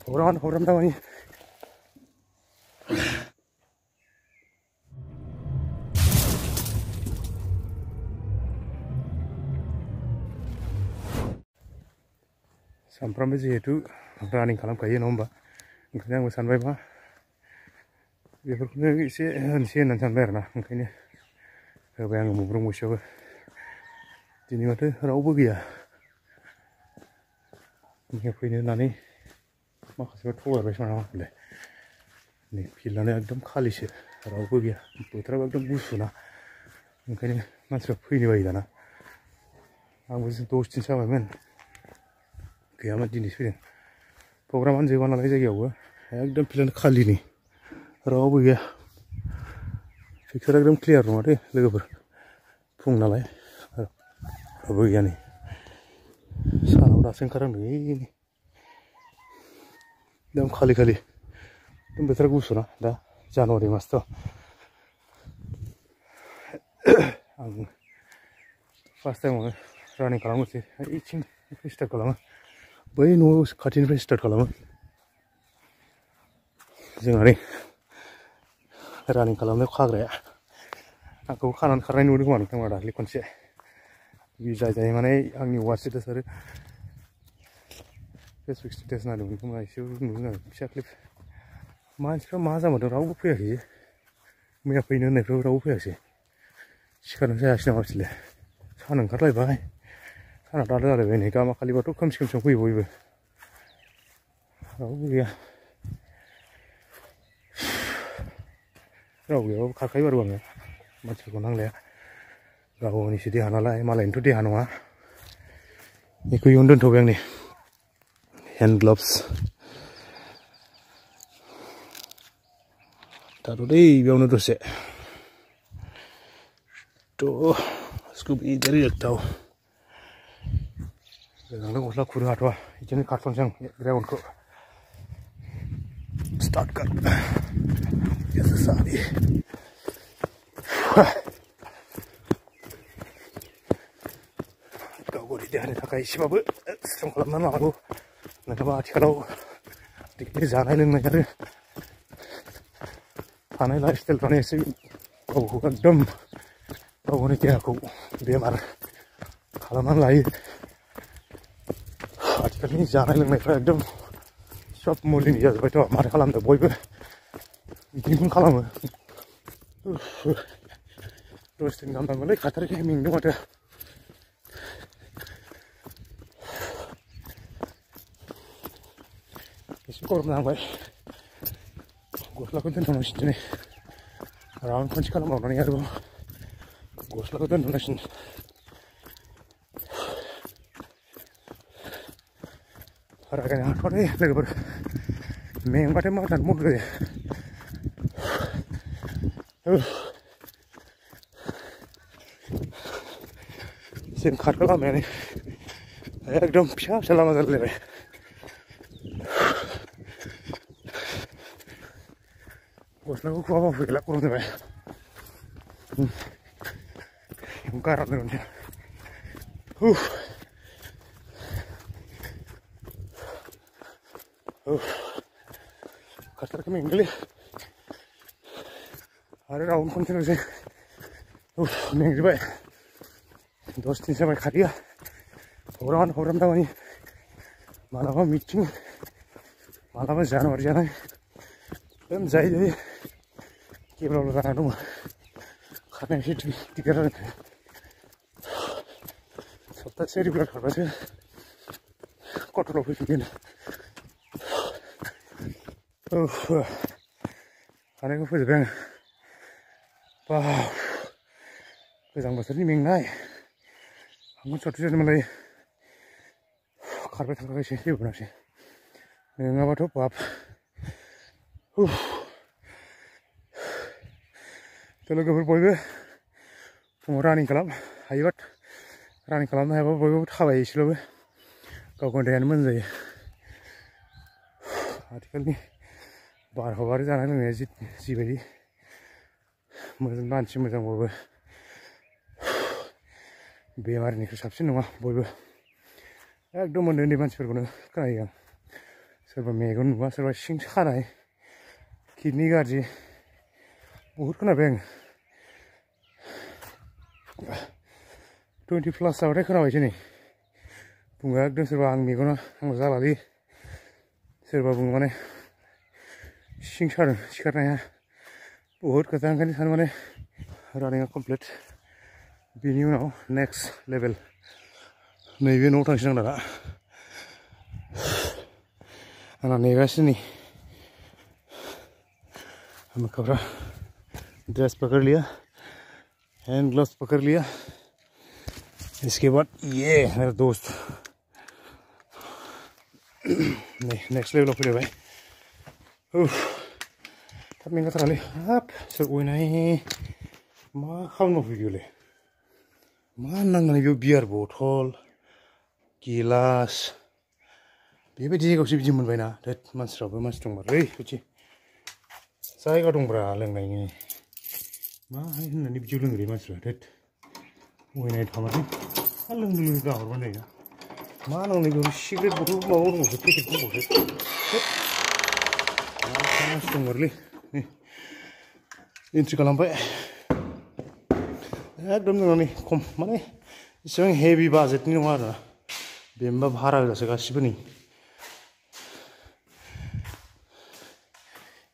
program tahu ni. Sampramnya jitu running kalam kaya nomba. Mungkin yang sampai bah. Dia berkumpul isi nan sampai na. Mungkin apa yang mubrung musuh. Jadi macam rau begiya. Ini apa ini nani? Makasih buat foto bersama boleh. Ni filmnya ekdom khali sih. Rau begiya. Putra ekdom busuk na. Mungkin masuk ini bayi dana. Aku mesti tostin sama men. Kiamat jenis film. Program anjir mana lagi jaga gua. Ekdom film khali ni. Rau begiya. Fixer ekdom clear rumah deh. Lega ber. Pung nalai. Rau begiya ni. Sana udah sekarang ni. Ekdom khali. Ekdom betul busuk na. Dah Januari mas tu. First time running kalam sih. Itching start kalam. Bayi nu katin start kalam. Jangan ni. Running kalam ni khag raya. Aku kanan karan nu dengan orang ada likon sih. Bisa jadi mana yang ni watch itu sering. Facebook status na dulu cuma isu nu bisa klip. Macam masa macam rau punya sih. Mereka ini ni rau punya sih. Sekarang saya asal macam ni. Sana kerja baik. Sana ada ni kama kali batu kami kui boy. Rau punya. Rau punya kakai baru bang. Macam konang le. Rau ni sedih hanala, malah itu dia hanua. Iku yundun tu bang ni. Hand gloves. Taruh deh, biarunu terus. Tuh, Scooby dari tahu. Jangan lupa usah kurang atwa. Ini karton yang ground ko. Start kar. Ya sesari. Kau boleh dia ni tak kaya siapa ber. Sengkalam mana aku. Nak apa kalau dikit jalan ini macam. Anai lifestyle rane sih. Kau ekdom. Kau ni kaya aku bemar. Kalau mana lagi. Akhirnya ni jalan ini macam ekdom. Shop mulin ya. Betul. Mari kalam tu boy ber. Ini pun kalam. Terus tinggal tanggal lagi. Kata dia minggu ada. Sekolah mana baik. Gua lakukan donasi ni. Around kunci kalau mau nanya tu. Gua lakukan donasi. Harga yang apa ni? Lagi ber. Meng macam mana mudah. Sen khat kalau mana ni. Ekdom siap selamat le. Lagu apa pula kurang tu, yang karat tu ni. Kata kami English. Ada round pun tu sih. Minggu baik. Dost ni sampai kharia. Orang tahu ni. Malam meeting. Malam Januari jalan. Dan saya jadi. Kira orang ada rumah, karena itu dikira sebab saya dibilang apa sih, kotor lebih begini. Karena aku pun sedang, sedang besar ni mengai, aku cuci jadi mulai, karpet tangga sih, ibu nasi, ngapa tu pap. Kalau kau berboy, running kalam, ayat running kalam dah apa boy kawai isloh, kau konten mana je. Artikel ni, baru jalan ni si beri, macam banci macam boy, bemar ni kesap sih nunggu boy. Ekdom mana ni banci perguna, kaya yang सोरबा Megan नुवा सोरबा सिं सानाय kidney गाज्रि बहुद खोनाबाय आङो 20+ जाबाथाय खोनाबायसो नै बुङो एकदम सोरबा आं मेगना आंनाव जालालै सोरबा बुङो माने सिं सादों सिखारनो हाया बहुद खोथा ओंखायनो सानो माने रानिंआ कमप्लिट बेनि उनाव नेक्स्ट लेभेल नैबे न'आव थांसै आं दाना आंना नेगासिनो नै हम कपड़ा ड्रेस पकड़ लिया हैंड ग्लव्स पकड़ लिया इसके बाद ये मेरा दोस्त नहीं नेक्स्ट लेवल ऑफ भाई थाब मेंगाथारालै हाब सोर गयनाय मा खालामनो फैयोलै मा नांनानै बेयाव बियार बथल गिलास बेबायदि जायगायावसो बिदि मोनबायना देट मानसिफ्राबो मानसि दंमारलै बिदि जायगा दंब्रा लोंनायनि माहाय होननानै बिदियाव लोङोलै मानसिफ्रा देट गयनाय थाबाथाय लोंनो गाहरबानो जायोना मा नांनाय बेयाव सिगारेट बथल माबा दंबावसो पेकेट दंबावसो मानसि दंमारलै नै एन्ट्रि खालामबाय एकदम जोंनानै खम माने इसेबां हेभि बाजेटनि नङा आरोना बेनोबा भारा गोजासो गासिबो नै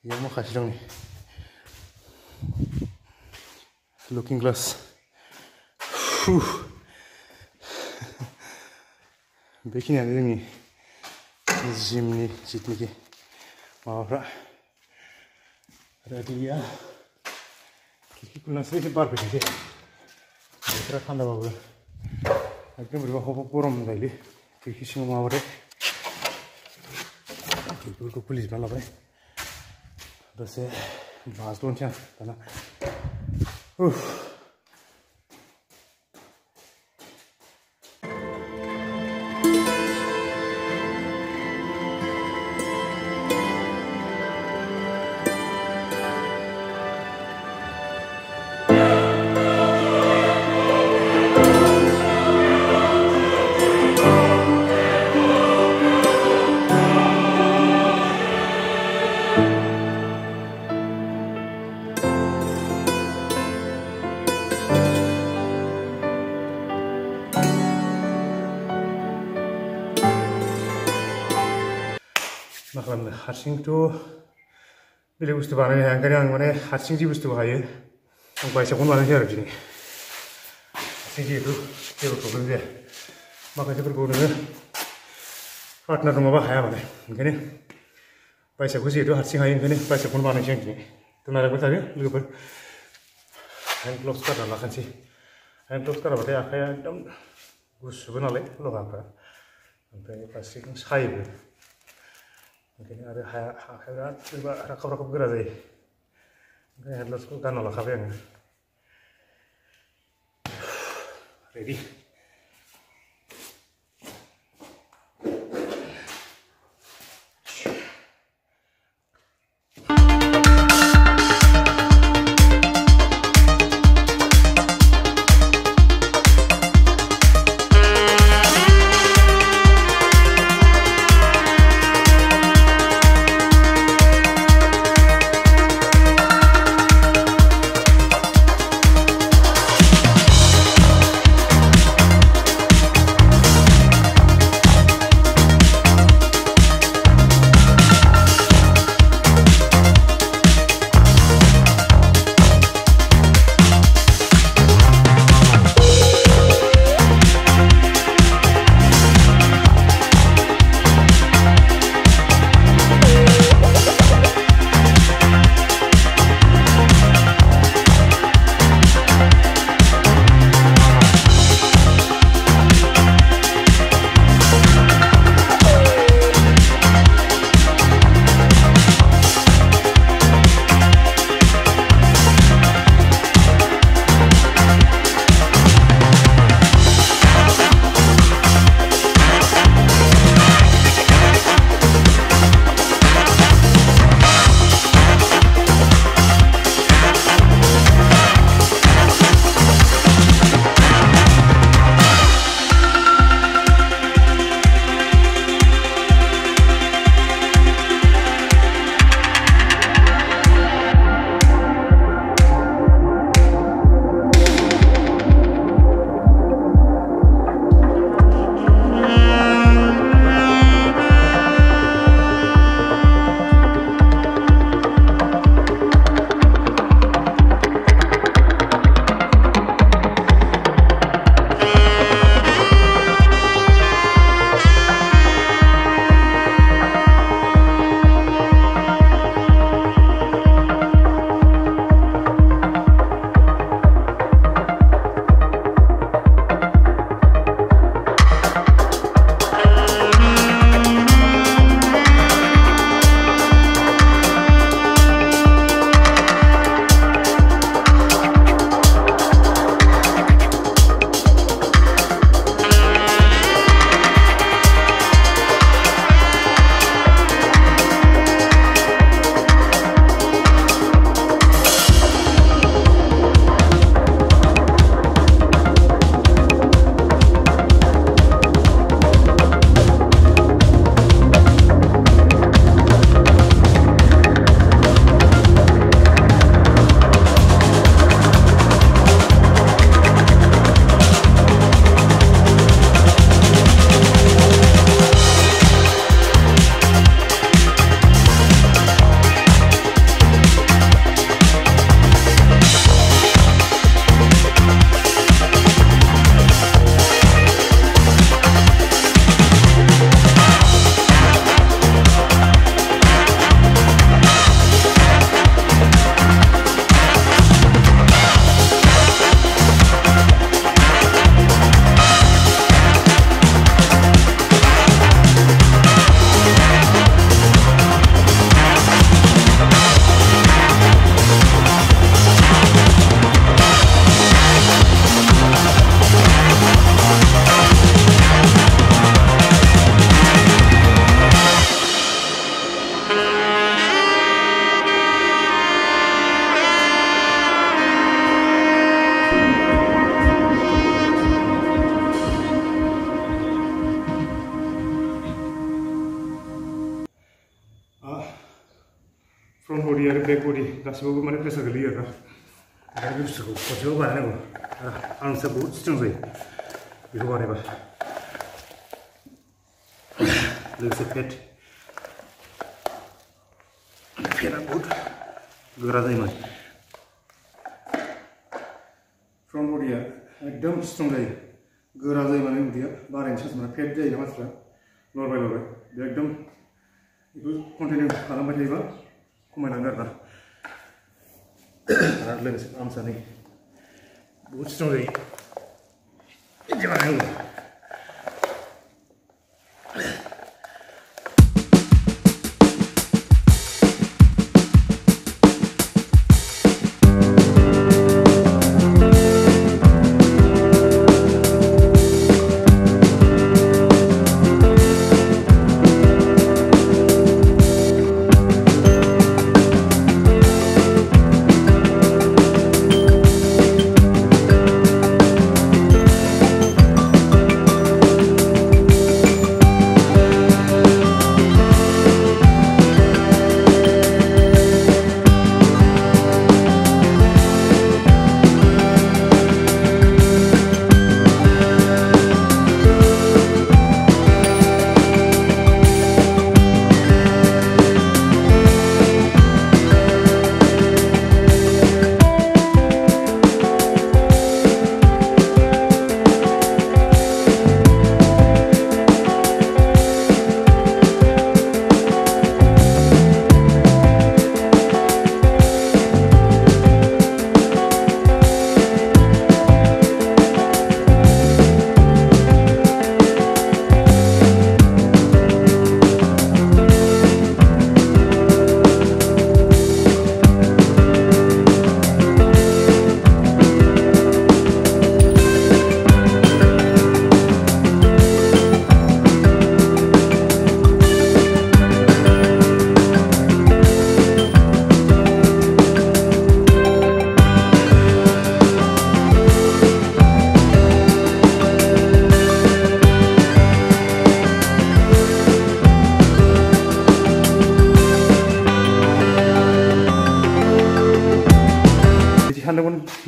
बेयाव माखासे दं नै लुकिं ग्लास बेखिनियानो जोंनि जिमनि जिथुनाखि माबाफ्रा आरो गैया खिरखि खुलिनानैसो एसे बार फैथोंसै बोथोरा थान्दाबाबो एकदम बोरैबा हब गरम जायोलै खिरखि सिङाव माबाबाथाय खिरखिफोरखौ खुलिजोबना लाबाय दसे बाज्ल'नोसै आं दाना मा खालामनो हारसिंथ' बेलेग बुस्थु बानायनो हाया ओंखायनो आं माने हारसिं जि बुस्थुखौ हायो आं बाइसेपखौनो बानायनोसै आरो दिनै हारसिं जिहेतु जेबो प्रब्लेम जाया माखासेफोरखौ नोङो पार्टनार नङाबा हाया माने ओंखायनो बाइसेपखौ जिहेतु हारसिं हायो ओंखायनो बाइसेपखौनो बानायनोसै आं दिनै दोननायबाय थादो लोगोफोर हेन्ड ग्लभ्स गानना लाखानोसै हेन्ड ग्लभ्स गानाबाथाय आखाइया एकदम गुसुबो नालाय लहाफ्रा ओमफ्राय फारसेथिं सायोबो ओंखायनो आरो आखाइया बिराद बोरैबा राखाब राखाब गोरा जायो ओंखायनो हेन्ड ग्लभ्सखौ गानना लाखाबाय आङो रेडि फ्रन्ट बडी आरो बेक बडी गासिबावबो माने प्रेसार गोलैयो आरो आरो बे बुस्थुखौ खनसेयाव बानायनांगौ आर्मसा बहुद स्ट्रं जायो बेखौ बानायबा लोगोसे पेटआ बहुद गोरा जायोमोन फ्रन्ट बडिया एकदम स्ट्रं जायो गोरा जायो माने उदैया बारायनो चान्स मोना फेट जायो मानसिफ्रा लरबाय बे एकदम बेखौ कन्टिनिउ खालामबाय थायोबा खमायलाङो आरोना आरो लोगोसे आर्मसा नै बहुद स्ट्रं जायो बिदि बानायनांगौ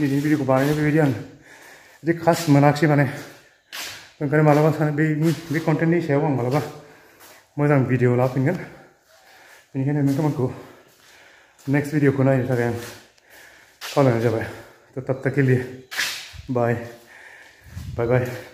निजिनि भिडिअखौ बानायनो बेबायदि आं बिदि खास मोनाखिसै माने ओंखायनो मालाबा सानो बे कन्टेन्टनि सायाव आं मालाबा मोजां भिडिअ लाफिनगोन बेनिखायनो नोंथांमोनखौ नेक्स्ट भिडिअखौ नायनो थाखाय आं खावलायनाय जाबाय तब तक के लिए बाय बाय